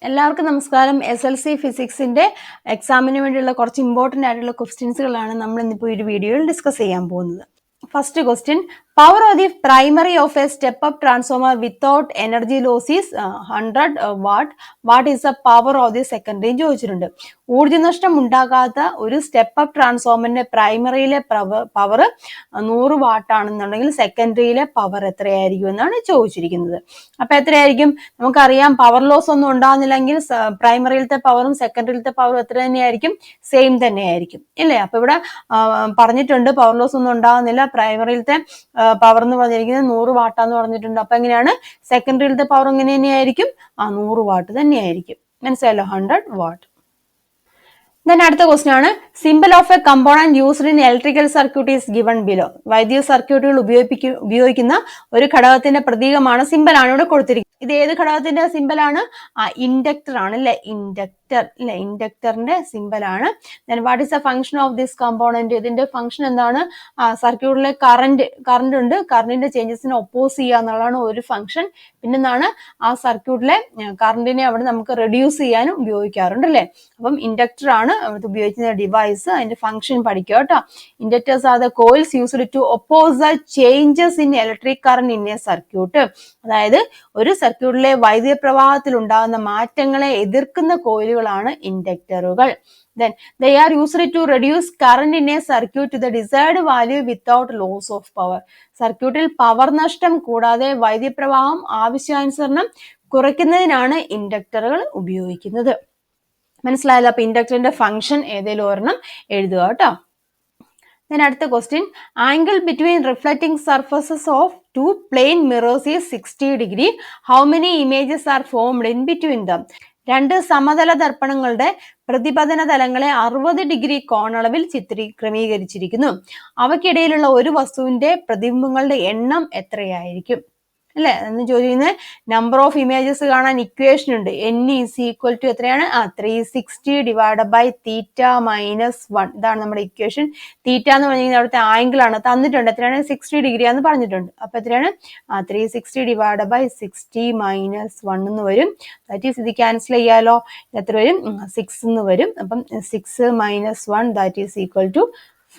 എല്ലാവർക്കും നമസ്കാരം. SLC ഫിസിക്സിന്റെ എക്സാമിന് വേണ്ടിയുള്ള കുറച്ച് ഇമ്പോർട്ടൻ്റ് ആയിട്ടുള്ള ക്വസ്റ്റ്യൻസുകളാണ് നമ്മൾ ഇന്നിപ്പോൾ ഈ ഒരു വീഡിയോയിൽ ഡിസ്കസ് ചെയ്യാൻ പോകുന്നത്. First question, power of the primary of a step up transformer without energy loss is 100 watt. What is the power of the secondary ചോദിച്ചിട്ടുണ്ട്. ഊർജ്ജനഷ്ടം ഉണ്ടാകാത്ത ഒരു സ്റ്റെപ്പ് അപ്പ് ട്രാൻസ്ഫോമറിന്റെ പ്രൈമറിയിലെ പവർ 100 വാട്ട് ആണെന്നുണ്ടെങ്കിൽ സെക്കൻഡറിയിലെ പവർ എത്രയായിരിക്കും എന്നാണ് ചോദിച്ചിരിക്കുന്നത്. അപ്പൊ എത്രയായിരിക്കും? നമുക്കറിയാം, പവർ ലോസ് ഒന്നും ഉണ്ടാകുന്നില്ലെങ്കിൽ പ്രൈമറിയിലത്തെ പവറും സെക്കൻഡറിയിലത്തെ പവറും എത്ര തന്നെയായിരിക്കും? സെയിം തന്നെയായിരിക്കും, ഇല്ലേ? അപ്പൊ ഇവിടെ പറഞ്ഞിട്ടുണ്ട് പവർ ലോസ് ഒന്നും ഉണ്ടാകുന്നില്ല, പ്രൈമറിയിലത്തെ പവർ എന്ന് പറഞ്ഞിരിക്കുന്നത് 100 വാട്ടാന്ന് പറഞ്ഞിട്ടുണ്ട്. അപ്പൊ എങ്ങനെയാണ് സെക്കൻഡറിയിലത്തെ പവർ എങ്ങനെ തന്നെയായിരിക്കും? 100 വാട്ട് തന്നെയായിരിക്കും. മനസ്സിലായല്ലോ? 100 വാട്ട്. Then അടുത്ത ക്വസ്റ്റ്യൻ ആണ്, simple of A component used in electrical circuit is given below. വൈദ്യുത സർക്യൂട്ടുകൾ ഉപയോഗിക്കുന്ന ഒരു ഘടകത്തിന്റെ പ്രതീകമാണ്, സിമ്പിളാണ് ഇവിടെ കൊടുത്തിരിക്കുന്നത്. ഇത് ഏത് ഘടകത്തിന്റെ സിമ്പിളാണ്? ഇൻഡക്ടർ ആണ്, അല്ലെ? ഇൻഡക്ടർ, അല്ലെ? ഇൻഡക്ടറിന്റെ സിമ്പിളാണ്. Then what is the function of this component? ഇതിന്റെ ഫംഗ്ഷൻ എന്താണ്? സർക്യൂട്ടിലെ കറണ്ട് ഉണ്ട്, കറണ്ടിന്റെ ചേഞ്ചസിനെ ഒപ്പോസ് ചെയ്യുക എന്നുള്ളതാണ് ഒരു ഫംഗ്ഷൻ. പിന്നെന്താണ്? ആ സർക്യൂട്ടിലെ കറണ്ടിനെ അവിടെ നമുക്ക് റെഡ്യൂസ് ചെയ്യാനും ഉപയോഗിക്കാറുണ്ട്, അല്ലെ? അപ്പം ഇൻഡക്ടർ ആണ് ഉപയോഗിക്കുന്ന ഡിവൈസ്. അതിന്റെ ഫംഗ്ഷൻ പഠിക്കുക കേട്ടോ. Inductors are the coils used to oppose the changes in electric current in a circuit. അതായത് ഒരു സർക്യൂട്ടിലെ വൈദ്യുത പ്രവാഹത്തിൽ ഉണ്ടാകുന്ന മാറ്റങ്ങളെ എതിർക്കുന്ന കോയിലുകളാണ് ഇൻഡക്ടറുകൾ. Then they are used to reduce current in a circuit to the desired value without loss of power. സർക്യൂട്ടിൽ പവർ നഷ്ടം കൂടാതെ വൈദ്യുത പ്രവാഹം ആവശ്യാനുസരണം കുറയ്ക്കുന്നതിനാണ് ഇൻഡക്ടറുകൾ ഉപയോഗിക്കുന്നത്. മനസ്സിലായല്ലോ? അപ്പൊ ഇൻഡക്ടറിന്റെ ഫംഗ്ഷൻ ഏതെങ്കിലും ഒരെണ്ണം എഴുതുക കേട്ടോ. Then അടുത്ത question, angle between reflecting surfaces of two plane mirrors is 60 degree. How many images are formed in between them? രണ്ട് സമതല ദർപ്പണങ്ങളുടെ പ്രതിപതന തലങ്ങളെ 60 ഡിഗ്രി കോണളവിൽ ക്രമീകരിച്ചിരിക്കുന്നു. അവയ്ക്കിടയിലുള്ള ഒരു വസ്തുവിന്റെ പ്രതിബിംബങ്ങളുടെ എണ്ണം എത്രയായിരിക്കും? അല്ലെ? എന്ന് ചോദിക്കുന്നത് നമ്പർ ഓഫ് ഇമേജസ് കാണാൻ ഇക്വേഷൻ ഉണ്ട്. n ഈസ് ഈക്വൽ ടു എത്രയാണ്? 360 ഡിവൈഡഡ് ബൈ തീറ്റ മൈനസ് 1. ഇതാണ് നമ്മുടെ ഇക്വേഷൻ. തീറ്റ എന്ന് പറഞ്ഞിരിക്കുന്നത് അവിടുത്തെ ആംഗിൾ ആണ്, തന്നിട്ടുണ്ട്. എത്രയാണ്? 60 ഡിഗ്രി ആണെന്ന് പറഞ്ഞിട്ടുണ്ട്. അപ്പൊ എത്രയാണ്? 360 ഡിവൈഡഡ് ബൈ 60 മൈനസ് 1 എന്ന് വരും. ദാറ്റ് ഈസ് ഇത് ക്യാൻസൽ ചെയ്യാലോ. എത്ര വരും? 6 എന്ന് വരും. അപ്പം 6 minus 1 that is equal to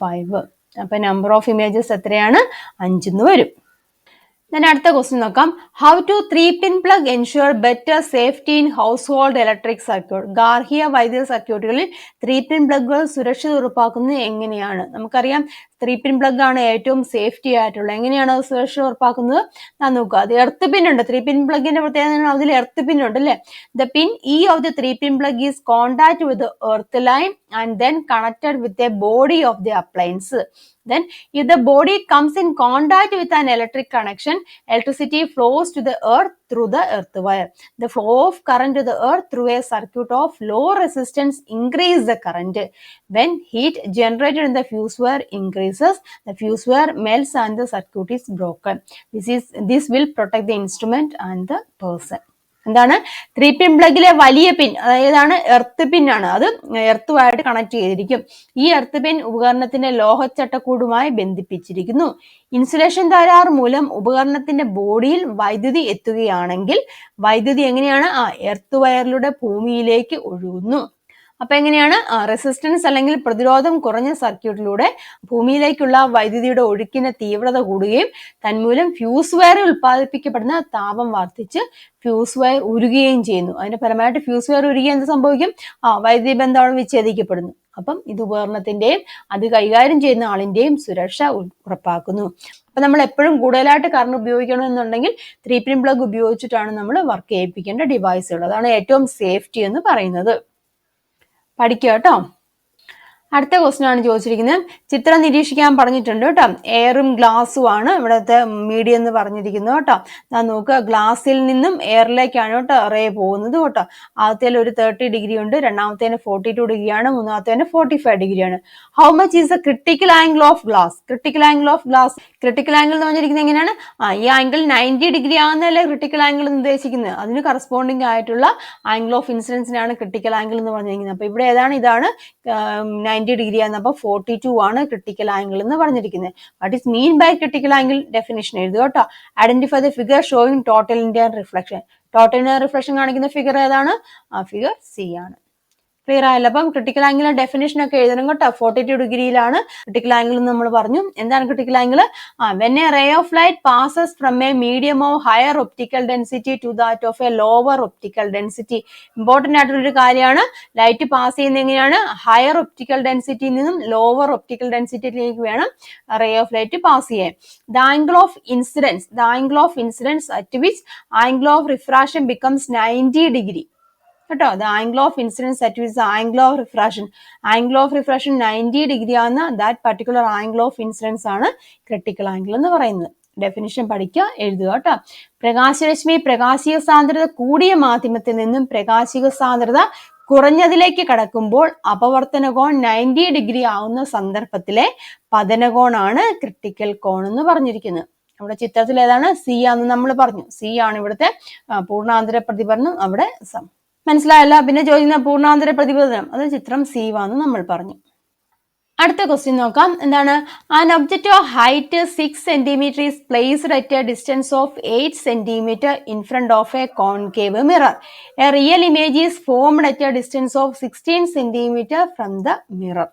5. അപ്പൊ നമ്പർ ഓഫ് ഇമേജസ് എത്രയാണ്? 5 എന്ന് വരും. Then അടുത്ത ക്വസ്റ്റ്യൻ നോക്കാം. How to 3-pin plug ensure better safety in household electric circuit. ഗാർഹിക വൈദ്യുത സർക്യൂട്ടുകളിൽ 3-pin പ്ലഗുകൾ സുരക്ഷിത ഉറപ്പാക്കുന്നത് എങ്ങനെയാണ്? നമുക്കറിയാം 3-pin പ്ലഗ് ആണ് ഏറ്റവും സേഫ്റ്റി ആയിട്ടുള്ളത്. എങ്ങനെയാണ് അത് സുരക്ഷ ഉറപ്പാക്കുന്നത്? നോക്കുക. അത് എർത്ത് പിൻ ഉണ്ട്. 3-pin പ്ലഗിന്റെ പ്രത്യേകത അതിൽ എർത്ത് പിൻ ഉണ്ട്, അല്ലെ? The pin E of the 3-pin plug is contact with earth line and then connected with a body of the appliance. Then, if the body comes in contact with an electric connection, electricity flows to the earth through the earth wire. The flow of current to the earth through a circuit of low resistance increases the current. When heat generated in the fuse wire increases, the fuse wire melts and the circuit is broken. This will protect the instrument and the person. എന്താണ്? 3-pin പ്ലഗിലെ വലിയ പിൻ അതായതാണ് earth പിൻ ആണ്. അത് എർത്തുമായിട്ട് connect ചെയ്തിരിക്കും. ഈ earth പിൻ ഉപകരണത്തിന്റെ ലോഹച്ചട്ടക്കൂടുമായി ബന്ധിപ്പിച്ചിരിക്കുന്നു. Insulation തകരാർ മൂലം ഉപകരണത്തിന്റെ ബോഡിയിൽ വൈദ്യുതി എത്തുകയാണെങ്കിൽ വൈദ്യുതി എങ്ങനെയാണ്? എർത്ത് വയറിലൂടെ ഭൂമിയിലേക്ക് ഒഴുകുന്നു. അപ്പൊ എങ്ങനെയാണ്? റെസിസ്റ്റൻസ് അല്ലെങ്കിൽ പ്രതിരോധം കുറഞ്ഞ സർക്യൂട്ടിലൂടെ ഭൂമിയിലേക്കുള്ള വൈദ്യുതിയുടെ ഒഴുക്കിന്റെ തീവ്രത കൂടുകയും തന്മൂലം ഫ്യൂസ് വയറിൽ ഉത്പാദിപ്പിക്കപ്പെടുന്ന താപം വർദ്ധിച്ച് ഫ്യൂസ് വയർ ഉരുകുകയും ചെയ്യുന്നു. അതിന്റെ ഫലമായിട്ട് ഫ്യൂസ് വയർ ഉരുകി എന്ത് സംഭവിക്കും? വൈദ്യുതി ബന്ധം അവിടെ വിച്ഛേദിക്കപ്പെടുന്നു. അപ്പം ഇത് ഉപകരണത്തിന്റെയും അത് കൈകാര്യം ചെയ്യുന്ന ആളിന്റെയും സുരക്ഷ ഉറപ്പാക്കുന്നു. അപ്പൊ നമ്മൾ എപ്പോഴും കൂടുതലായിട്ട് കറണ്ട് ഉപയോഗിക്കണമെന്നുണ്ടെങ്കിൽ 3-pin പ്ലഗ് ഉപയോഗിച്ചിട്ടാണ് നമ്മൾ വർക്ക് ചെയ്യിപ്പിക്കേണ്ട ഡിവൈസുകൾ. അതാണ് ഏറ്റവും സേഫ്റ്റി എന്ന് പറയുന്നത്. പഠിക്കുക കേട്ടോ. അടുത്ത ക്വസ്റ്റ്യൻ ആണ് ചോദിച്ചിരിക്കുന്നത്. ചിത്രം നിരീക്ഷിക്കാൻ പറഞ്ഞിട്ടുണ്ട് കേട്ടോ. എയറും ഗ്ലാസും ആണ് ഇവിടുത്തെ മീഡിയം എന്ന് പറഞ്ഞിരിക്കുന്നത് കേട്ടോ. നോക്കുക, ഗ്ലാസ്സിൽ നിന്നും എയറിലേക്കാണ് കേട്ടോ റേ പോകുന്നത് കേട്ടോ. ആദ്യത്തേൽ ഒരു 30 ഡിഗ്രി ഉണ്ട്, രണ്ടാമത്തേന് 42 ഡിഗ്രിയാണ്, മൂന്നാമത്തേന് 45 ഡിഗ്രിയാണ്. How much is the critical angle of glass? Critical angle of glass, critical angle എന്ന് പറഞ്ഞിരിക്കുന്നത് എങ്ങനെയാണ്? ഈ ആംഗിൾ 90 ഡിഗ്രി ആകുന്നതല്ലേ ക്രിട്ടിക്കൽ ആംഗിൾ എന്ന് ഉദ്ദേശിക്കുന്നത്. അതിന് കറസ്പോണ്ടിങ് ആയിട്ടുള്ള ആംഗിൾ ഓഫ് ഇൻസിഡൻസിനാണ് ക്രിട്ടിക്കൽ ആംഗിൾ എന്ന് പറഞ്ഞിരിക്കുന്നത്. അപ്പൊ ഇവിടെ ഏതാണ്? ഇതാണ് 90 ഡിഗ്രി ആണ്. അപ്പൊ 42 ആണ് ക്രിട്ടിക്കൽ ആംഗിൾ എന്ന് പറഞ്ഞിരിക്കുന്നത്. What is mean by critical angle? Definition എഴുതുക കേട്ടോ. Identify the figure showing total internal reflection. Total linear reflection കാണിക്കുന്ന ഫിഗർ ഏതാണ്? ആ ഫിഗർ സി ആണ്. ക്ലിയർ ആയല്ലോ? അപ്പം ക്രിട്ടിക്കൽ ആംഗിളിന്റെ ഡെഫിനേഷൻ ഒക്കെ എഴുതണം കേട്ടോ. 42 ഡിഗ്രിയിലാണ് ക്രിട്ടിക്കൽ ആംഗിൾ എന്ന് നമ്മൾ പറഞ്ഞു. എന്താണ് critical angle? When a ray of light passes from a medium of higher optical density to that of a lower optical density. Important ആയിട്ടുള്ള ഒരു കാര്യമാണ്. ലൈറ്റ് പാസ് ചെയ്യുന്ന എങ്ങനെയാണ്? ഹയർ ഒപ്റ്റിക്കൽ ഡെൻസിറ്റിയിൽ നിന്നും ലോവർ ഒപ്റ്റിക്കൽ ഡെൻസിറ്റിയിലേക്ക് വേണം റേ ഓഫ് ലൈറ്റ് പാസ് ചെയ്യാൻ. The angle of incidence at which angle of refraction becomes 90 degree കേട്ടോ. The angle of incidence at which angle of refraction 90 degree ആണ്. That particular angle of incidence ആണ് critical angle എന്ന് പറയുന്നത്. Definition പഠിക്കുക, എഴുതുക കേട്ടോ. പ്രകാശരശ്മി പ്രകാശിക സാന്ദ്രത കൂടിയ മാധ്യമത്തിൽ നിന്നും പ്രകാശിക സാന്ദ്രത കുറഞ്ഞതിലേക്ക് കടക്കുമ്പോൾ അപവർത്തന കോൺ 90 ഡിഗ്രി ആവുന്ന സന്ദർഭത്തിലെ പതനകോണാണ് ക്രിട്ടിക്കൽ കോൺ എന്ന് പറഞ്ഞിരിക്കുന്നത്. നമ്മുടെ ചിത്രത്തിൽ ഏതാണ്? സി ആണെന്ന് നമ്മൾ പറഞ്ഞു. സി ആണ് ഇവിടുത്തെ പൂർണ്ണാന്തര പ്രതിഫലനം. അവിടെ മനസ്സിലായല്ല? പിന്നെ ചോദിക്കുന്ന പൂർണ്ണാന്തര പ്രതിഫലനം, അത് ചിത്രം സി ആണെന്ന് നമ്മൾ പറഞ്ഞു. അടുത്ത ക്വസ്റ്റ്യൻ നോക്കാം. എന്താണ്? An object of height 6 centimetre is placed at a distance of 8 centimetre in front of a concave mirror. A real image is formed at a distance of 16 centimetre from the mirror.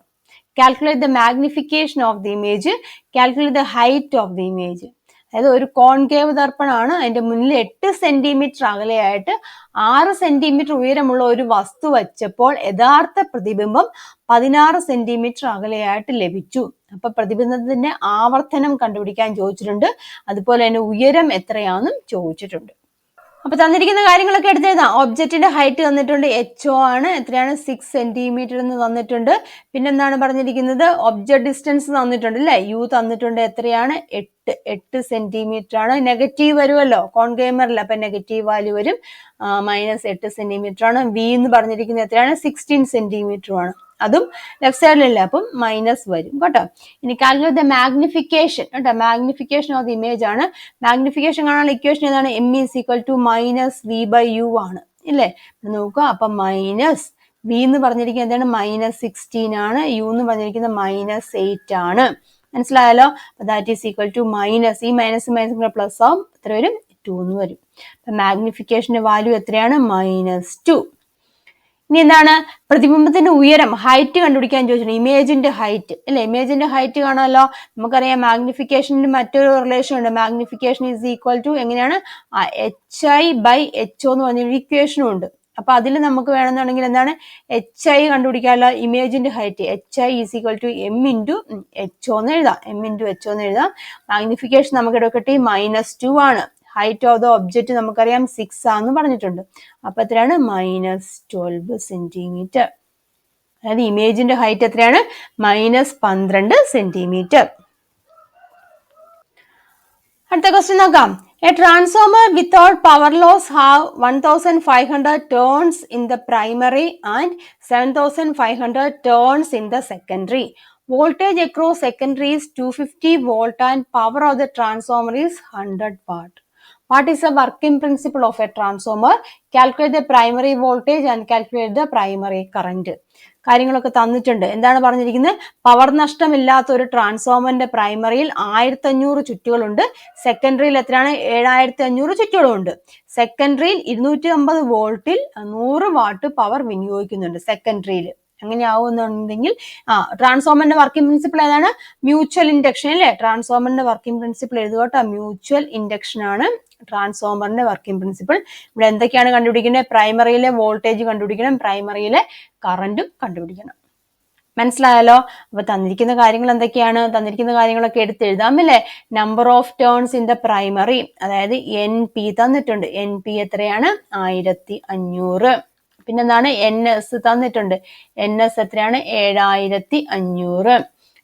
Calculate the magnification of the image. Calculate the height of the image. അതായത് ഒരു concave ദർപ്പണമാണ്. അതിന്റെ മുന്നിൽ 8 centimetre അകലെയായിട്ട് 6 centimetre ഉയരമുള്ള ഒരു വസ്തു വച്ചപ്പോൾ യഥാർത്ഥ പ്രതിബിംബം 16 centimetre അകലെയായിട്ട് ലഭിച്ചു. അപ്പൊ പ്രതിബിംബത്തിന്റെ ആവർത്തനം കണ്ടുപിടിക്കാൻ ചോദിച്ചിട്ടുണ്ട്. അതുപോലെ തന്നെ ഉയരം എത്രയാണെന്നും ചോദിച്ചിട്ടുണ്ട്. അപ്പൊ തന്നിരിക്കുന്ന കാര്യങ്ങളൊക്കെ എടുത്തെഴുതാം. ഒബ്ജക്റ്റിന്റെ ഹൈറ്റ് തന്നിട്ടുണ്ട്, HO ആണ്. എത്രയാണ്? 6 സെന്റിമീറ്റർ എന്ന് തന്നിട്ടുണ്ട്. പിന്നെന്താണ് പറഞ്ഞിരിക്കുന്നത്? ഒബ്ജക്ട് ഡിസ്റ്റൻസ് തന്നിട്ടുണ്ട് അല്ലെ? U തന്നിട്ടുണ്ട്. എത്രയാണ്? 8 സെന്റിമീറ്റർ ആണ്. നെഗറ്റീവ് വരുമല്ലോ കോൺകേവ് മിററിൽ, അപ്പൊ നെഗറ്റീവ് വാല്യൂ വരും. -8 സെന്റിമീറ്റർ ആണ്. V എന്ന് പറഞ്ഞിരിക്കുന്നത് എത്രയാണ്? 16 സെന്റിമീറ്റർ ആണ്. അതും ലെഫ്റ്റ് സൈഡിലല്ല, അപ്പം മൈനസ് വരും കേട്ടോ. ഇനി കാൽക്കുലേറ്റ് ദ മാഗ്നിഫിക്കേഷൻ കേട്ടോ. മാഗ്നിഫിക്കേഷൻ ഓഫ് ദി ഇമേജ് ആണ്. മാഗ്നിഫിക്കേഷൻ കാണാനുള്ള ഇക്വേഷൻ ഏതാണ്? M = -V/U ആണ് ഇല്ലേ? നോക്കുക. അപ്പൊ മൈനസ് V എന്ന് പറഞ്ഞിരിക്കുന്നത് എന്താണ്? -16 ആണ്. U എന്ന് പറഞ്ഞിരിക്കുന്നത് -8 ആണ്. മനസ്സിലായല്ലോ? That is equal to minus, ഈ മൈനസ് പ്ലസ് ആവും. എത്ര വരും? 2 എന്ന് വരും. അപ്പൊ മാഗ്നിഫിക്കേഷന്റെ വാല്യൂ എത്രയാണ്? -2. ഇനി എന്താണ്? പ്രതിബിംബത്തിന്റെ ഉയരം, ഹൈറ്റ് കണ്ടുപിടിക്കാൻ ചോദിച്ചിട്ടുണ്ട്. ഇമേജിന്റെ ഹൈറ്റ് അല്ലെ? ഇമേജിന്റെ ഹൈറ്റ് കാണാമല്ലോ. നമുക്കറിയാം മാഗ്നിഫിക്കേഷന്റെ മറ്റൊരു റിലേഷൻ ഉണ്ട്. മാഗ്നിഫിക്കേഷൻ ഈസ് ഈക്വൽ ടു എങ്ങനെയാണ്? HI/HO എന്ന് പറഞ്ഞൊരു ഇക്വേഷനും ഉണ്ട്. അപ്പൊ അതിൽ നമുക്ക് വേണമെന്നുണ്ടെങ്കിൽ എന്താണ്? HI കണ്ടുപിടിക്കാമല്ലോ. ഇമേജിന്റെ height HI is equal to M × HO എന്ന് എഴുതാം. M × HO എന്ന് എഴുതാം. മാഗ്നിഫിക്കേഷൻ നമുക്ക് എടുക്കട്ടെ -2 ആണ്. ഹൈറ്റ് ഓഫ് ദ ഒബ്ജക്റ്റ് നമുക്കറിയാം 6 ആണെന്ന് പറഞ്ഞിട്ടുണ്ട്. അപ്പൊ എത്രയാണ്? -12 സെന്റിമീറ്റർ. അതായത് ഇമേജിന്റെ ഹൈറ്റ് എത്രയാണ്? -12 സെന്റിമീറ്റർ. അടുത്ത ക്വസ്റ്റ്യൻ നോക്കാം. A transformer without power loss have 1500 turns in the primary and 7500 turns in the secondary. Voltage across secondary is 250 volt and power of the transformer is 100 watt. What is the working principle of a transformer? Calculate the primary voltage and calculate the primary current. കാര്യങ്ങളൊക്കെ തന്നിട്ടുണ്ട്. എന്താണ് പറഞ്ഞിരിക്കുന്നത്? Power നഷ്ടമില്ലാത്ത ഒരു ട്രാൻസ്ഫോമറിന്റെ പ്രൈമറിയിൽ 1500 ചുറ്റുകളുണ്ട്. സെക്കൻഡറിയിൽ എത്രയാണ്? 7500 ചുറ്റുകളുണ്ട്. സെക്കൻഡറിയിൽ 250 വോൾട്ടിൽ 100 watt power വിനിയോഗിക്കുന്നുണ്ട് സെക്കൻഡറിയിൽ. അങ്ങനെയാവുന്നുണ്ടെങ്കിൽ ട്രാൻസ്ഫോമറിന്റെ working principle ഏതാണ്? Mutual induction അല്ലേ? ട്രാൻസ്ഫോമറിന്റെ working principle എഴുതുക കേട്ടോ. മ്യൂച്വൽ ഇൻഡക്ഷൻ ആണ് ട്രാൻസ്ഫോമറിന്റെ വർക്കിംഗ് പ്രിൻസിപ്പിൾ. ഇവിടെ എന്തൊക്കെയാണ് കണ്ടുപിടിക്കുന്നത്? പ്രൈമറിയിലെ വോൾട്ടേജ് കണ്ടുപിടിക്കണം, പ്രൈമറിയിലെ കറന്റും കണ്ടുപിടിക്കണം. മനസ്സിലായല്ലോ? അപ്പൊ തന്നിരിക്കുന്ന കാര്യങ്ങൾ എന്തൊക്കെയാണ്? തന്നിരിക്കുന്ന കാര്യങ്ങളൊക്കെ എടുത്തെഴുതാം അല്ലേ? Number of turns in the primary, അതായത് NP തന്നിട്ടുണ്ട്. NP എത്രയാണ്? 1500. പിന്നെന്താണ്? NS തന്നിട്ടുണ്ട്. NS എത്രയാണ്? 7500.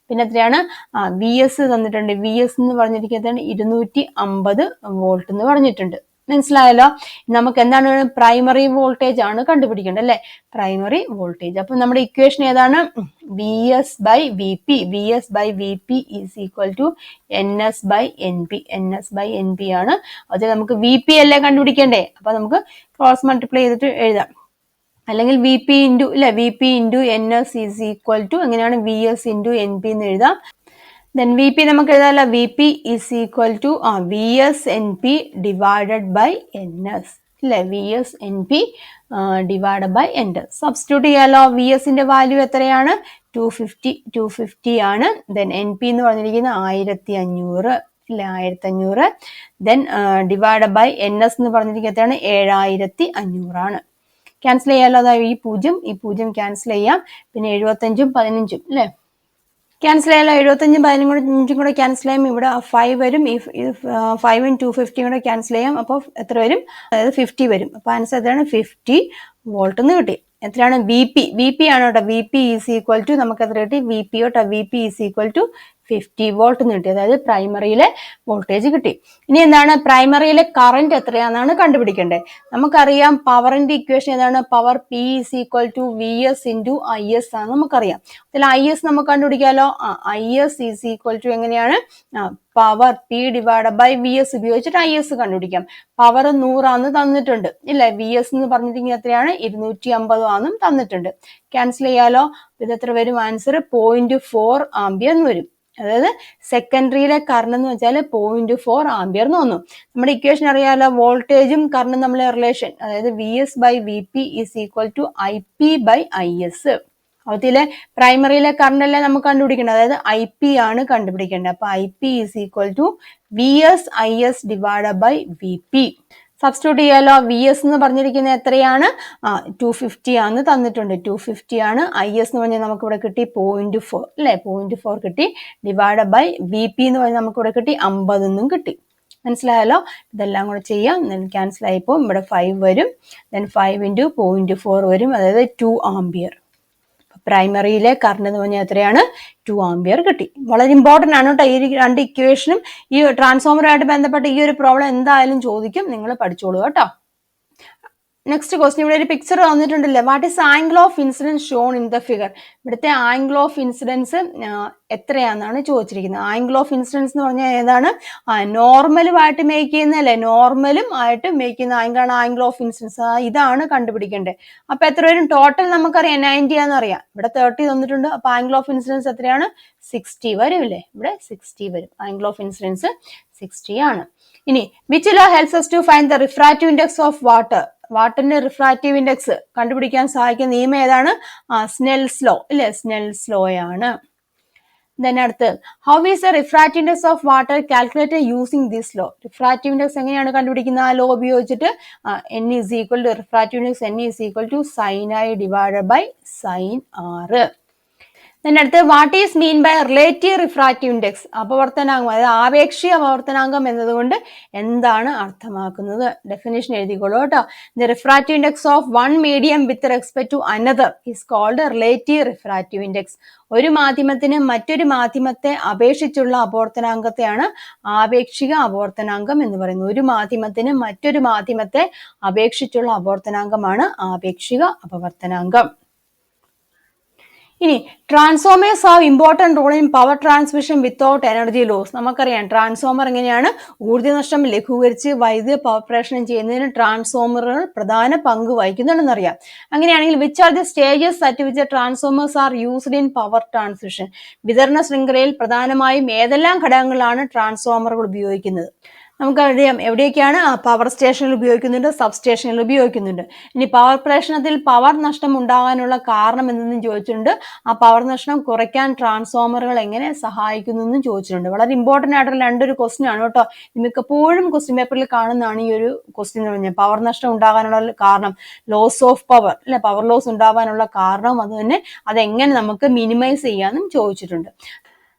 പിന്നെ എത്രയാണ്? VS തന്നിട്ടുണ്ട്. VS എന്ന് പറഞ്ഞിരിക്കുന്നത് 250 വോൾട്ട് എന്ന് പറഞ്ഞിട്ടുണ്ട്. മനസ്സിലായല്ലോ? നമുക്ക് എന്താണ്? പ്രൈമറി വോൾട്ടേജ് ആണ് കണ്ടുപിടിക്കേണ്ടത് അല്ലെ? Primary voltage. അപ്പൊ നമ്മുടെ ഇക്വേഷൻ ഏതാണ്? VS/VP. VS/VP is equal to NS/NP. NS/NP ആണ്. അത് നമുക്ക് VP അല്ലേ കണ്ടുപിടിക്കണ്ടേ? അപ്പൊ നമുക്ക് ക്രോസ് മൾട്ടിപ്ലൈ ചെയ്തിട്ട് എഴുതാം. അല്ലെങ്കിൽ VP × NS is equal to എങ്ങനെയാണ്? VS × NP എന്ന് എഴുതാം. Then VP നമുക്ക് എഴുതാമല്ലോ. VP is equal to VS NP divided by NS. അല്ലെ, VSNP divide by N. Substitute ചെയ്യാലോ. VSന്റെ വാല്യൂ എത്രയാണ്? 250 ആണ്. ദെൻ NP എന്ന് പറഞ്ഞിരിക്കുന്നത് 1500 അല്ലെ, 1500. ദെൻ ഡിവൈഡ് ബൈ NS എന്ന് പറഞ്ഞിരിക്കുന്നത് എത്രയാണ്? 7500 ആണ്. ക്യാൻസൽ ചെയ്യാലോ. അതായത് ഈ പൂജ്യം ക്യാൻസൽ ചെയ്യാം. പിന്നെ 75ഉം 15ഉം അല്ലെ ക്യാൻസൽ ചെയ്യാലോ. 75ഉം 15ഉം കൂടെ ക്യാൻസൽ ചെയ്യാം. ഇവിടെ 5 വരും. ഈ 5ഉം 250 കൂടെ ക്യാൻസൽ ചെയ്യാം. അപ്പോൾ എത്ര വരും? അതായത് 50 വരും. അപ്പോൾ ആൻസർ എത്രയാണ്? 50 വോൾട്ട് എന്ന് കിട്ടി. എത്രയാണ്? VP ആണ് കേട്ടോ. VP ഈസ് ഈക്വൽ ടു നമുക്ക് എത്ര കിട്ടി? VP കേട്ടോ. VP is equal to 50 volt എന്ന് കിട്ടി. അതായത് പ്രൈമറിയിലെ വോൾട്ടേജ് കിട്ടി. ഇനി എന്താണ്? പ്രൈമറിയിലെ കറന്റ് എത്രയാണെന്നാണ് കണ്ടുപിടിക്കേണ്ടത്. നമുക്കറിയാം പവറിന്റെ ഇക്വേഷൻ ഏതാണ്? Power P is equal to VS into IS ആണ് നമുക്കറിയാം. അതിൽ IS നമുക്ക് കണ്ടുപിടിക്കാമല്ലോ. IS ഈസ് ഈക്വൽ ടു എങ്ങനെയാണ്? Power P divide by VS ഉപയോഗിച്ചിട്ട് IS കണ്ടുപിടിക്കാം. പവർ 100 ആണെന്ന് തന്നിട്ടുണ്ട് ഇല്ലേ. VS എന്ന് പറഞ്ഞിരിക്കുന്നത് എത്രയാണ്? 250 ആണെന്നും തന്നിട്ടുണ്ട്. ക്യാൻസൽ ചെയ്യാലോ. ഇത് എത്ര വരും? ആൻസർ 0.4 ആംപിയർ എന്ന് വരും. അതായത് സെക്കൻഡറിയിലെ കറണ്ട് എന്ന് വെച്ചാൽ 0.4 ആംപിയർ എന്ന് വന്നു. നമ്മുടെ ഇക്വേഷൻ അറിയാലോ. വോൾട്ടേജും കറണ്ടും തമ്മിലെ റിലേഷൻ, അതായത് VS by VP is equal to IP by IS. അതിലെ പ്രൈമറിയിലെ കറണ്ട് അല്ലേ നമുക്ക് കണ്ടുപിടിക്കേണ്ടത്. അതായത് IP ആണ് കണ്ടുപിടിക്കേണ്ടത്. അപ്പൊ IP is equal to VS IS divide by VP. Substitute ചെയ്യാലോ. VS എന്ന് പറഞ്ഞിരിക്കുന്നത് എത്രയാണ്? 250 ആണ് തന്നിട്ടുണ്ട്. 250 ആണ്. IS എന്ന് പറഞ്ഞാൽ നമുക്ക് ഇവിടെ കിട്ടി 0.4 അല്ലെ, 0.4 കിട്ടി. ഡിവൈഡ് ബൈ VP എന്ന് പറഞ്ഞാൽ നമുക്ക് ഇവിടെ കിട്ടി 50 എന്നും കിട്ടി. മനസ്സിലായല്ലോ. ഇതെല്ലാം കൂടെ ചെയ്യാം. ക്യാൻസൽ ആയിപ്പോ ഇവിടെ 5 വരും. ദെൻ 5 ഇൻറ്റു 0.4 വരും. അതായത് 2 ആംപിയർ. പ്രൈമറിയിലെ കറണ്ട് എന്ന് പറഞ്ഞാൽ എത്രയാണ്? 2 ആംപിയർ കിട്ടി. വളരെ ഇമ്പോർട്ടന്റ് ആണ് കേട്ടോ. ഈ രണ്ട് ഇക്വേഷനും ഈ ട്രാൻസ്ഫോമറുമായിട്ട് ബന്ധപ്പെട്ട് ഈ ഒരു പ്രോബ്ലം എന്തായാലും ചോദിക്കും. നിങ്ങൾ പഠിച്ചോളൂ കേട്ടോ. Next question. ഇവിടെ ഒരു പിക്ചർ തന്നിട്ടുണ്ടല്ലേ. What is angle of incidence shown in the figure? ഇവിടുത്തെ ആംഗിൾ ഓഫ് ഇൻസിഡൻസ് എത്രയാണെന്നാണ് ചോദിച്ചിരിക്കുന്നത്. ആംഗിൾ ഓഫ് ഇൻസിഡൻസ് എന്ന് പറഞ്ഞാൽ ഏതാണ്? നോർമലുമായിട്ട് മേക്ക് ചെയ്യുന്നതല്ലേ. നോർമലും ആയിട്ട് മേക്ക് ചെയ്യുന്ന ആംഗിളാണ് ആംഗിൾ ഓഫ് ഇൻസിഡൻസ്. ഇതാണ് കണ്ടുപിടിക്കേണ്ടത്. അപ്പൊ എത്ര വരും? ടോട്ടൽ നമുക്കറിയാം 90 ആണെന്നറിയാം. ഇവിടെ 30 തന്നിട്ടുണ്ട്. അപ്പൊ ആംഗിൾ ഓഫ് ഇൻസിഡൻസ് എത്രയാണ്? 60 വരും ഇല്ലേ. ഇവിടെ 60 വരും. ആംഗിൾ ഓഫ് ഇൻസിഡൻസ് 60 ആണ്. ഇനി which law helps us to find the refractive index of water? വാട്ടറിന്റെ റിഫ്രാക്റ്റീവ് ഇൻഡെക്സ് കണ്ടുപിടിക്കാൻ സഹായിക്കുന്ന നിയമം ഏതാണ്? സ്നെൽസ് ലോ ഇല്ലേ. സ്നെൽസ് ലോ ആണ്. ദെൻ അടുത്ത്, how is the refractive index of water calculated using this law? Refractive index എങ്ങനെയാണ് കണ്ടുപിടിക്കുന്നത്? ആ ലോ ഉപയോഗിച്ചിട്ട് N is equal to refractive index N is equal to sine I divided by sine R. അടുത്ത്, what is mean by relative refractive index? അപവർത്തനാങ്കം, അതായത് ആപേക്ഷിക അപവർത്തനാങ്കം എന്നതുകൊണ്ട് എന്താണ് അർത്ഥമാക്കുന്നത്? ഡെഫിനേഷൻ എഴുതിക്കോളൂ കേട്ടോ. The refractive index of one medium with respect to another is called relative refractive index. ഒരു മാധ്യമത്തിന് മറ്റൊരു മാധ്യമത്തെ അപേക്ഷിച്ചുള്ള അപവർത്തനാങ്കത്തെയാണ് ആപേക്ഷിക അപവർത്തനാങ്കം എന്ന് പറയുന്നത്. ഒരു മാധ്യമത്തിന് മറ്റൊരു മാധ്യമത്തെ അപേക്ഷിച്ചുള്ള അപവർത്തനാങ്കമാണ് ആപേക്ഷിക അപവർത്തനാങ്കം. ഇനി transformers have important role in power transmission without energy loss. നമുക്കറിയാം ട്രാൻസ്ഫോമർ എങ്ങനെയാണ് ഊർജ്ജനഷ്ടം ലഘൂകരിച്ച് വൈദ്യുത പവർ പ്രേഷണം ചെയ്യുന്നതിന് ട്രാൻസ്ഫോമറുകൾ പ്രധാന പങ്ക് വഹിക്കുന്നുണ്ടെന്ന് അറിയാം. അങ്ങനെയാണെങ്കിൽ which are the stages at which transformers R used in power transmission? വിതരണ ശൃംഖലയിൽ പ്രധാനമായും ഏതെല്ലാം ഘടകങ്ങളാണ് ട്രാൻസ്ഫോമറുകൾ ഉപയോഗിക്കുന്നത്? നമുക്കറിയാം എവിടെയൊക്കെയാണ്? പവർ സ്റ്റേഷനിൽ ഉപയോഗിക്കുന്നുണ്ട്, സബ് സ്റ്റേഷനിൽ ഉപയോഗിക്കുന്നുണ്ട്. ഇനി പവർ പ്രേഷണത്തിൽ പവർ നഷ്ടം ഉണ്ടാകാനുള്ള കാരണം എന്തെന്നും ചോദിച്ചിട്ടുണ്ട്. ആ പവർ നഷ്ടം കുറയ്ക്കാൻ ട്രാൻസ്ഫോമറുകൾ എങ്ങനെ സഹായിക്കുന്നു എന്നും ചോദിച്ചിട്ടുണ്ട്. വളരെ ഇമ്പോർട്ടന്റ് ആയിട്ടുള്ള രണ്ടൊരു ക്വസ്റ്റ്യൻ ആണ് കേട്ടോ. മിക്കപ്പോഴും ക്വസ്റ്റ്യൻ പേപ്പറിൽ കാണുന്നതാണ് ഈ ഒരു ക്വസ്റ്റ്യൻ എന്ന് പറഞ്ഞാൽ. പവർ നഷ്ടം ഉണ്ടാകാനുള്ള കാരണം, ലോസ് ഓഫ് പവർ അല്ലെ, പവർ ലോസ് ഉണ്ടാകാനുള്ള കാരണം, അത് തന്നെ അതെങ്ങനെ നമുക്ക് മിനിമൈസ് ചെയ്യാമെന്നും ചോദിച്ചിട്ടുണ്ട്.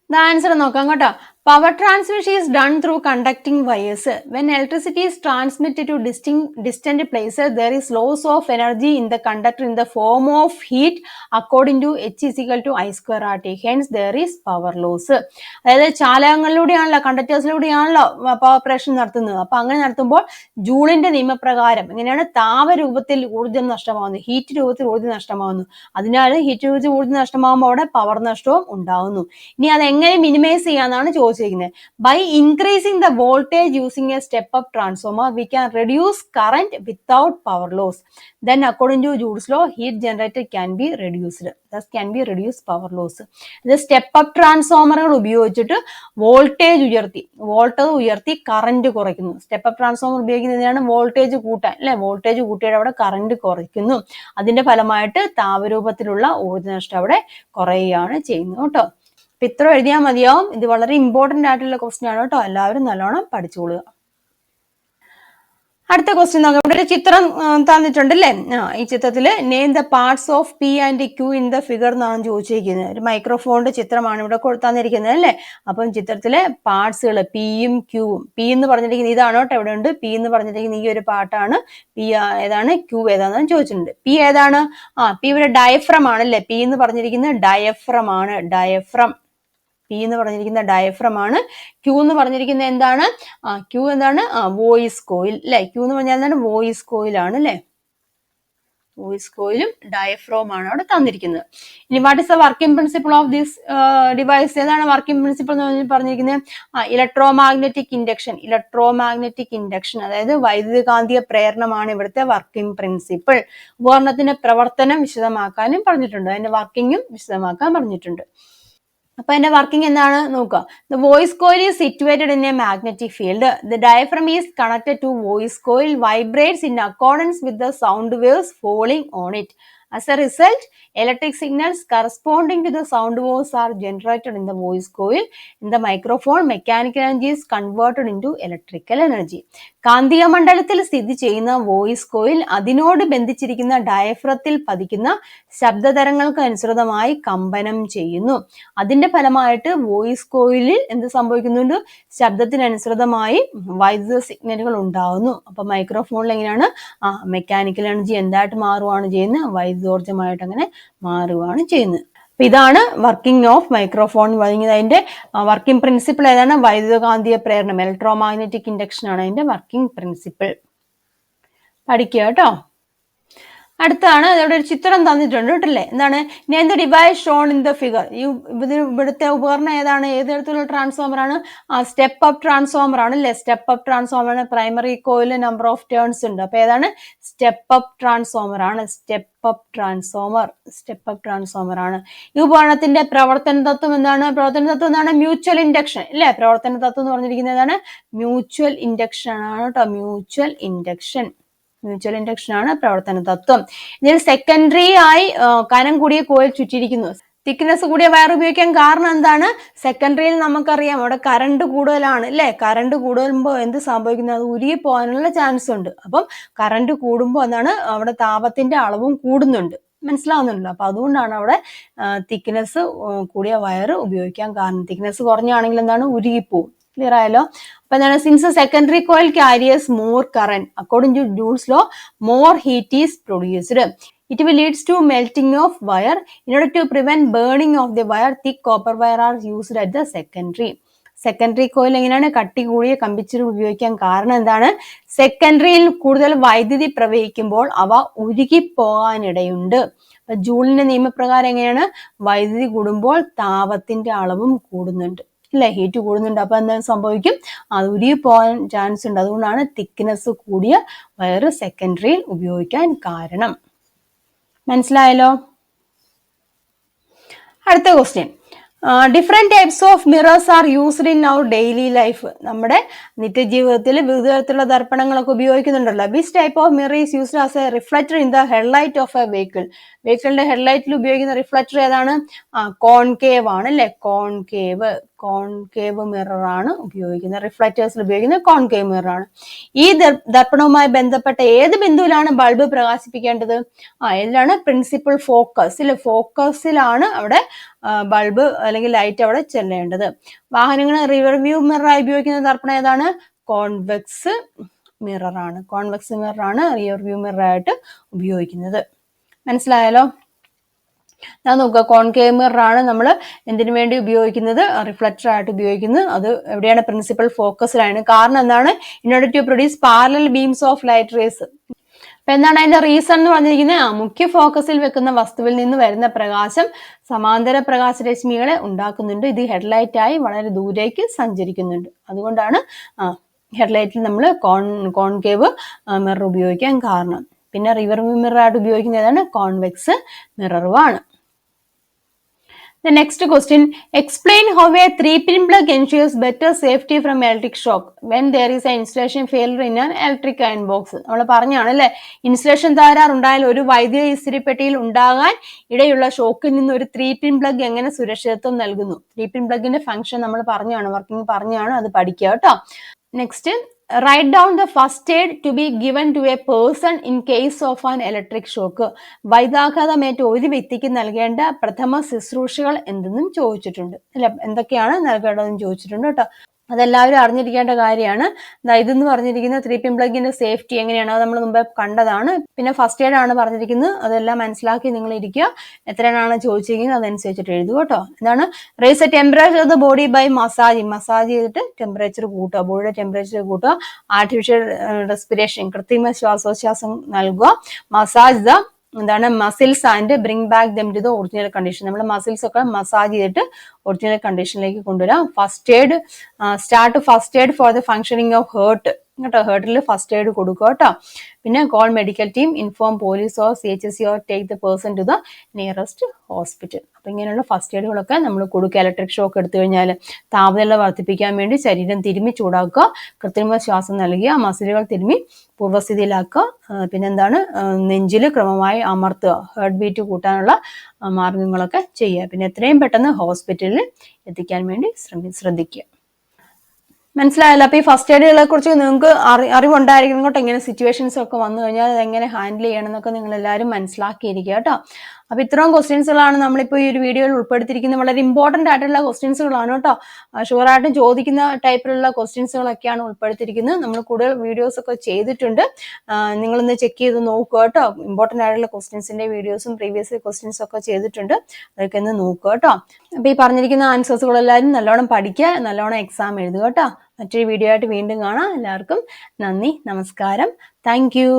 ആൻസർ നോക്കാം കേട്ടോ. Power transmission is done through conducting wires. When electricity is transmitted to distant places, there is loss of energy in the conductor in the form of heat according to H is equal to I square RT. Hence, there is power loss. അതായത് ചാലകങ്ങളിലൂടെയാണല്ലോ, കണ്ടക്ടേഴ്സിലൂടെയാണല്ലോ power പ്രേഷണം നടത്തുന്നത്. അപ്പൊ അങ്ങനെ നടത്തുമ്പോൾ ജൂളിന്റെ നിയമപ്രകാരം എങ്ങനെയാണ് താപരൂപത്തിൽ ഊർജ്ജം നഷ്ടമാവുന്നത്, heat രൂപത്തിൽ ഊർജ്ജം നഷ്ടമാവുന്നു. അതിനാൽ ഹീറ്റ് രൂപത്തിൽ ഊർജ്ജം നഷ്ടമാകുമ്പോൾ അവിടെ പവർ നഷ്ടവും ഉണ്ടാവുന്നു. ഇനി അതെങ്ങനെ മിനിമൈസ് ചെയ്യാന്നാണ് ചോദിച്ചത്. ചോദിച്ചിരിക്കുന്നത്. By increasing the voltage using a step up transformer we can reduce current without power loss. Then according to Joule's law heat generated can be reduced. Thus can be reduce power loss. ഇത് step up ട്രാൻസ്ഫോമറുകൾ ഉപയോഗിച്ചിട്ട് voltage ഉയർത്തി current കുറയ്ക്കുന്നു. Step up transformer ഉപയോഗിക്കുന്നതിനാണ് voltage കൂട്ടാൻ, അല്ലെ? Voltage കൂട്ടിയുടെ അവിടെ current കുറയ്ക്കുന്നു. അതിന്റെ ഫലമായിട്ട് താപരൂപത്തിലുള്ള ഊർജ്ജ നഷ്ടം അവിടെ കുറയുകയാണ് ചെയ്യുന്നത് കേട്ടോ. അപ്പൊ ഇത്ര എഴുതിയാൽ മതിയാവും. ഇത് വളരെ ഇമ്പോർട്ടന്റ് ആയിട്ടുള്ള ക്വസ്റ്റ്യൻ ആണ് കേട്ടോ. എല്ലാവരും നല്ലോണം പഠിച്ചോളുക. അടുത്ത ക്വസ്റ്റ്യൻ നോക്കാം. ഇവിടെ ഒരു ചിത്രം തന്നിട്ടുണ്ട് അല്ലേ? ഈ ചിത്രത്തിൽ name the parts of P and Q in the figure എന്നാണ് ചോദിച്ചിരിക്കുന്നത്. ഒരു മൈക്രോഫോണിന്റെ ചിത്രമാണ് ഇവിടെ തന്നിരിക്കുന്നത് അല്ലേ? അപ്പം ചിത്രത്തിലെ പാർട്സുകൾ പിയും ക്യൂവും. പി എന്ന് പറഞ്ഞിരിക്കുന്നത് ഇതാണ് കേട്ടോ. ഇവിടെ ഉണ്ട് പി എന്ന് പറഞ്ഞിരിക്കുന്നത് ഈ ഒരു പാർട്ടാണ്. പി ഏതാണ്, ക്യൂ ഏതാണെന്ന് ചോദിച്ചിട്ടുണ്ട്. പി ഏതാണ്? പി ഇവിടെ ഡയഫ്രം ആണ് അല്ലേ? പി എന്ന് പറഞ്ഞിരിക്കുന്നത് ഡയഫ്രം ആണ്. പി എന്ന് പറഞ്ഞിരിക്കുന്ന ഡയഫ്രം ആണ്. ക്യൂ എന്ന് പറഞ്ഞിരിക്കുന്നത് എന്താണ്? ക്യൂ എന്താണ്? വോയിസ് കോയിൽ അല്ലെ? ക്യൂ എന്ന് പറഞ്ഞാൽ എന്താണ്? വോയിസ് കോയിൽ ആണ് അല്ലെ? വോയിസ് കോയിലും ഡയഫ്രോം ആണ് അവിടെ തന്നിരിക്കുന്നത്. ഇനി what is the working principle of this device? ഏതാണ് വർക്കിംഗ് പ്രിൻസിപ്പിൾ എന്ന് പറഞ്ഞിരിക്കുന്നത്? ഇലക്ട്രോമാഗ്നറ്റിക് ഇൻഡക്ഷൻ, അതായത് വൈദ്യുതകാന്തിക പ്രേരണമാണ് ഇവിടുത്തെ വർക്കിംഗ് പ്രിൻസിപ്പിൾ. ഉപകരണത്തിന്റെ പ്രവർത്തനം വിശദമാക്കാനും പറഞ്ഞിട്ടുണ്ട്. അതിന്റെ വർക്കിങ്ങും വിശദമാക്കാൻ പറഞ്ഞിട്ടുണ്ട്. അപ്പൊ അതിന്റെ വർക്കിംഗ് എന്താണ് നോക്കുക. The voice coil is situated in a magnetic field. The diaphragm is connected to voice coil, vibrates in accordance with the sound waves falling on it. As a result, electric signals corresponding to the sound waves are generated in the voice coil. In the microphone, mechanical energy is converted into electrical energy. കാന്തിക മണ്ഡലത്തിൽ സ്ഥിതി ചെയ്യുന്ന voice coil അതിനോട് ബന്ധിച്ചിരിക്കുന്ന ഡയഫ്രത്തിൽ പതിക്കുന്ന ശബ്ദതരങ്ങൾക്ക് അനുസൃതമായി കമ്പനം ചെയ്യുന്നു. അതിന്റെ ഫലമായിട്ട് വോയിസ് കോയിലിൽ എന്ത് സംഭവിക്കുന്നുണ്ട്? ശബ്ദത്തിനനുസൃതമായി വൈദ്യുത സിഗ്നലുകൾ ഉണ്ടാവുന്നു. അപ്പൊ മൈക്രോഫോണിൽ എങ്ങനെയാണ്? മെക്കാനിക്കൽ എനർജി എന്തായിട്ട് മാറുകയാണ് ചെയ്യുന്നത്? വൈദ്യുതോർജ്ജമായിട്ട് അങ്ങനെ മാറുകയാണ് ചെയ്യുന്നത്. അപ്പൊ ഇതാണ് വർക്കിംഗ് ഓഫ് മൈക്രോഫോൺ. അതിന്റെ വർക്കിംഗ് പ്രിൻസിപ്പിൾ ഏതാണ്? വൈദ്യുതകാന്തിക പ്രേരണം, ഇലക്ട്രോമാഗ്നറ്റിക് ഇൻഡക്ഷൻ ആണ് അതിന്റെ വർക്കിംഗ് പ്രിൻസിപ്പിൾ. പഠിക്കുക കേട്ടോ. അടുത്താണ് ഇവിടെ ഒരു ചിത്രം തന്നിട്ടുണ്ട് കേട്ടല്ലേ? എന്താണ്? Name the device Sean in the figure. ഇവിടുത്തെ ഉപകരണം ഏതാണ്? ഏത് തരത്തിലുള്ള ട്രാൻസ്ഫോമർ ആണ്? സ്റ്റെപ്പ് അപ്പ് ട്രാൻസ്ഫോമർ ആണ് അല്ലേ? സ്റ്റെപ്പ് അപ്പ് ട്രാൻസ്ഫോമർ ആണ്. പ്രൈമറി കോയില് നമ്പർ ഓഫ് ടേൺസ് ഉണ്ട്. അപ്പൊ ഏതാണ്? സ്റ്റെപ്പ് അപ്പ് ട്രാൻസ്ഫോമർ ആണ്. സ്റ്റെപ്പ് അപ്പ് ട്രാൻസ്ഫോമർ ആണ്. ഈ ഉപകരണത്തിന്റെ പ്രവർത്തന തത്വം എന്താണ്? മ്യൂച്വൽ ഇൻഡക്ഷൻ അല്ലെ? പ്രവർത്തന തത്വം എന്ന് പറഞ്ഞിരിക്കുന്നത് ഏതാണ്? മ്യൂച്വൽ ഇൻഡക്ഷൻ ആണ് കേട്ടോ. മ്യൂച്വൽ ഇൻഡക്ഷൻ ആണ് പ്രവർത്തന തത്വം. ഇതിൽ സെക്കൻഡറി ആയി കനം കൂടിയ കോയിൽ ചുറ്റിയിരിക്കുന്നു. തിക്നെസ് കൂടിയ വയർ ഉപയോഗിക്കാൻ കാരണം എന്താണ്? സെക്കൻഡറിയിൽ നമുക്കറിയാം അവിടെ കറണ്ട് കൂടുതലാണ് അല്ലെ? കറണ്ട് കൂടുമ്പോൾ എന്ത് സംഭവിക്കുന്നത്? അത് ഉരുകി പോകാനുള്ള ചാൻസ് ഉണ്ട്. അപ്പം കറണ്ട് കൂടുമ്പോൾ എന്താണ്? അവിടെ താപത്തിന്റെ അളവും കൂടുന്നുണ്ട്. മനസ്സിലാവുന്നുണ്ടല്ലോ? അപ്പൊ അതുകൊണ്ടാണ് അവിടെ തിക്നെസ് കൂടിയ വയർ ഉപയോഗിക്കാൻ കാരണം. തിക്നെസ് കുറഞ്ഞാണെങ്കിൽ എന്താണ്? ഉരുകിപ്പോവും. ക്ലിയർ ആയല്ലോ? അപ്പൊ എന്താണ്? Since secondary coil carriers more current, according to Joule's law more heat is produced. It will leads to melting of wire. In order to prevent burning of the wire, thick copper wire are used at the secondary coil എങ്ങനെയാണ്? കട്ടി കൂടിയ കമ്പിച്ചിരി ഉപയോഗിക്കാൻ കാരണം എന്താണ്? സെക്കൻഡറിയിൽ കൂടുതൽ വൈദ്യുതി പ്രവഹിക്കുമ്പോൾ അവ ഉരുകിപ്പോകാനിടയുണ്ട്. അപ്പൊ ജൂളിന്റെ നിയമപ്രകാരം എങ്ങനെയാണ്? വൈദ്യുതി കൂടുമ്പോൾ താപത്തിന്റെ അളവും കൂടുന്നുണ്ട് അല്ലെ? ഹീറ്റ് കൂടുന്നുണ്ട്. അപ്പൊ എന്താ സംഭവിക്കും? അത് ഉരുകി പോകാൻ ചാൻസ് ഉണ്ട്. അതുകൊണ്ടാണ് തിക്നെസ് കൂടിയ വയർ സെക്കൻഡറിയിൽ ഉപയോഗിക്കാൻ കാരണം. മനസ്സിലായല്ലോ? അടുത്ത question. Different types of mirrors are used in our daily life. നമ്മുടെ നിത്യജീവിതത്തിൽ വിവിധ തരത്തിലുള്ള ദർപ്പണങ്ങളൊക്കെ ഉപയോഗിക്കുന്നുണ്ടല്ലോ. Which type of mirror is used as a reflector in the headlight of a vehicle? വെഹിക്കിളിന്റെ ഹെഡ്ലൈറ്റിൽ ഉപയോഗിക്കുന്ന റിഫ്ലക്ടർ ഏതാണ്? കോൺകേവ് ആണ് അല്ലെ? കോൺകേവ് മിറർ ആണ് ഉപയോഗിക്കുന്നത്. റിഫ്ലക്ടേഴ്സിൽ ഉപയോഗിക്കുന്ന കോൺകേവ് മിറർ ആണ്. ഈ ദർപ്പണവുമായി ബന്ധപ്പെട്ട ഏത് ബിന്ദുവിലാണ് ബൾബ് പ്രകാശിപ്പിക്കേണ്ടത്? ഏതിലാണ്? പ്രിൻസിപ്പൽ ഫോക്കസിലാണ് അവിടെ ബൾബ് അല്ലെങ്കിൽ ലൈറ്റ് അവിടെ ചെല്ലേണ്ടത്. വാഹനങ്ങൾ റിവർ വ്യൂ മിററായി ഉപയോഗിക്കുന്ന ദർപ്പണം ഏതാണ്? കോൺവെക്സ് മിറർ ആണ്. റിയർ വ്യൂ മിററായിട്ട് ഉപയോഗിക്കുന്നത്. മനസ്സിലായാലോ? ഞാൻ നോക്കുക. കോൺകേവ് മിറർ ആണ് നമ്മൾ എന്തിനു വേണ്ടി ഉപയോഗിക്കുന്നത്? റിഫ്ലക്ടർ ആയിട്ട് ഉപയോഗിക്കുന്നത്. അത് എവിടെയാണ്? പ്രിൻസിപ്പൽ ഫോക്കസിലാണ്. കാരണം എന്താണ്? In order to produce parallel beams of light rays. അപ്പൊ എന്താണ് അതിന്റെ റീസൺ എന്ന് പറഞ്ഞിരിക്കുന്നത്? മുഖ്യ ഫോക്കസിൽ വെക്കുന്ന വസ്തുവിൽ നിന്ന് വരുന്ന പ്രകാശം സമാന്തര പ്രകാശരശ്മികളെ ഉണ്ടാക്കുന്നുണ്ട്. ഇത് ഹെഡ്ലൈറ്റ് ആയി വളരെ ദൂരേക്ക് സഞ്ചരിക്കുന്നുണ്ട്. അതുകൊണ്ടാണ് ഹെഡ്ലൈറ്റിൽ നമ്മൾ കോൺകേവ് മിറർ ഉപയോഗിക്കാൻ കാരണം. പിന്നെ റിവർ മിറർ ആയിട്ട് ഉപയോഗിക്കുന്ന ഏതാണ്? Convex മിററുമാണ്. The next question, explain how a 3-pin plug ensures better safety from electric shock when there is an insulation failure in an electric iron box. നമ്മൾ പറഞ്ഞാണ് അല്ലേ, ഇൻസുലേഷൻ തകരാറുണ്ടായാൽ ഒരു വൈദ്യുത ഇസ്തിരിപ്പെട്ടിയിൽ ഉണ്ടാകാൻ ഇടയുള്ള ഷോക്കിൽ നിന്ന് ഒരു 3-pin പ്ലഗ് എങ്ങനെ സുരക്ഷിതത്വം നൽകുന്നു. 3-pin പ്ലഗിന്റെ ഫംഗ്ഷൻ നമ്മൾ പറഞ്ഞാണ്, വർക്കിംഗ് പറഞ്ഞാണ്, അത് പഠിക്കുക കേട്ടോ. Next, write down the first aid to be given to a person in case of an electric shock. വൈദ്യുതാഘാതമേറ്റ ഒരു വ്യക്തിക്ക് നൽകേണ്ട പ്രഥമ ശുശ്രൂഷകൾ എന്തെന്നും ചോദിച്ചിട്ടുണ്ട് അല്ലെ, എന്തൊക്കെയാണ് നൽകേണ്ടതെന്ന് ചോദിച്ചിട്ടുണ്ട് കേട്ടോ. അതെല്ലാവരും അറിഞ്ഞിരിക്കേണ്ട കാര്യമാണ്. ഇതെന്ന് പറഞ്ഞിരിക്കുന്ന 3-pin പ്ലഗിന്റെ സേഫ്റ്റി എങ്ങനെയാണ് അത് നമ്മൾ മുമ്പേ കണ്ടതാണ്. പിന്നെ ഫസ്റ്റ് എയ്ഡ് ആണ് പറഞ്ഞിരിക്കുന്നത്, അതെല്ലാം മനസ്സിലാക്കി നിങ്ങൾ ഇരിക്കുക. എത്രയാണ് ചോദിച്ചിരിക്കുന്നത് അതനുസരിച്ചിട്ട് എഴുതുക കേട്ടോ. എന്താണ്? Raise a temperature of the body by massage ചെയ്തിട്ട് ടെമ്പറേച്ചർ കൂട്ടുക, ബോഡിയുടെ ടെമ്പറേച്ചർ കൂട്ടുക. ആർട്ടിഫിഷ്യൽ റെസ്പിറേഷൻ, കൃത്രിമ ശ്വാസോച്ഛ്വാസം നൽകുക. മസാജ് ദ എന്താണ് muscles and bring back them to the original condition. നമ്മൾ മസിൽസ് ഒക്കെ മസാജ് ചെയ്തിട്ട് ഒറിജിനൽ കണ്ടീഷനിലേക്ക് കൊണ്ടുവരാം. First aid, start first aid for the functioning of heart കേട്ടോ. ഹേർട്ടിൽ ഫസ്റ്റ് എയ്ഡ് കൊടുക്കുക കേട്ടോ. പിന്നെ call medical team, inform police or CHC or take the person to the nearest hospital. അപ്പൊ ഇങ്ങനെയുള്ള ഫസ്റ്റ് എയ്ഡുകളൊക്കെ നമ്മൾ കൊടുക്കുക. ഇലക്ട്രിക് ഷോക്ക് എടുത്തു കഴിഞ്ഞാൽ താപനില വർദ്ധിപ്പിക്കാൻ വേണ്ടി ശരീരം തിരുമ്മി ചൂടാക്കുക, കൃത്രിമ ശ്വാസം നൽകുക, മസിലുകൾ തിരുമ്മി പൂർവ്വസ്ഥിതിയിലാക്കുക. പിന്നെന്താണ്? നെഞ്ചിൽ ക്രമമായി അമർത്തുക, ഹാർട്ട് ബീറ്റ് കൂട്ടാനുള്ള മാർഗങ്ങളൊക്കെ ചെയ്യുക. പിന്നെ എത്രയും പെട്ടെന്ന് ഹോസ്പിറ്റലിൽ എത്തിക്കാൻ വേണ്ടി ശ്രദ്ധിക്കുക. മനസ്സിലായല്ലോ? അപ്പൊ ഈ ഫസ്റ്റ് എയ്ഡുകളെ കുറിച്ച് നിങ്ങൾക്ക് അറിവുണ്ടായിരിക്കണം കേട്ടോ. ഇങ്ങനെ സിറ്റുവേഷൻസ് ഒക്കെ വന്നു കഴിഞ്ഞാൽ അത് എങ്ങനെ ഹാൻഡിൽ ചെയ്യണം എന്നൊക്കെ നിങ്ങൾ എല്ലാവരും മനസ്സിലാക്കിയിരിക്കുക കേട്ടോ. അപ്പൊ ഇത്രയും ക്വസ്റ്റ്യൻസുകളാണ് നമ്മളിപ്പോൾ ഈ ഒരു വീഡിയോയിൽ ഉൾപ്പെടുത്തിയിരിക്കുന്നത്. വളരെ ഇമ്പോർട്ടന്റ് ആയിട്ടുള്ള ക്വസ്റ്റ്യൻസുകളാണ് കേട്ടോ. ഷുവറായിട്ടും ചോദിക്കുന്ന ടൈപ്പിലുള്ള ക്വസ്റ്റ്യൻസുകളൊക്കെയാണ് ഉൾപ്പെടുത്തിയിരിക്കുന്നത്. നമ്മൾ കൂടുതൽ വീഡിയോസ് ഒക്കെ ചെയ്തിട്ടുണ്ട്, നിങ്ങളൊന്ന് ചെക്ക് ചെയ്ത് നോക്കുക കേട്ടോ. ഇമ്പോർട്ടന്റ് ആയിട്ടുള്ള ക്വസ്റ്റ്യൻസിന്റെ വീഡിയോസും പ്രീവിയസ് ക്വസ്റ്റ്യൻസും ഒക്കെ ചെയ്തിട്ടുണ്ട്, അതൊക്കെ ഒന്ന് നോക്കുക കേട്ടോ. അപ്പൊ ഈ പറഞ്ഞിരിക്കുന്ന ആൻസേഴ്സുകളെല്ലാവരും നല്ലോണം പഠിക്കുക, നല്ലോണം എക്സാം എഴുതുക കേട്ടോ. മറ്റൊരു വീഡിയോ ആയിട്ട് വീണ്ടും കാണാം. എല്ലാവർക്കും നന്ദി, നമസ്കാരം, താങ്ക് യു.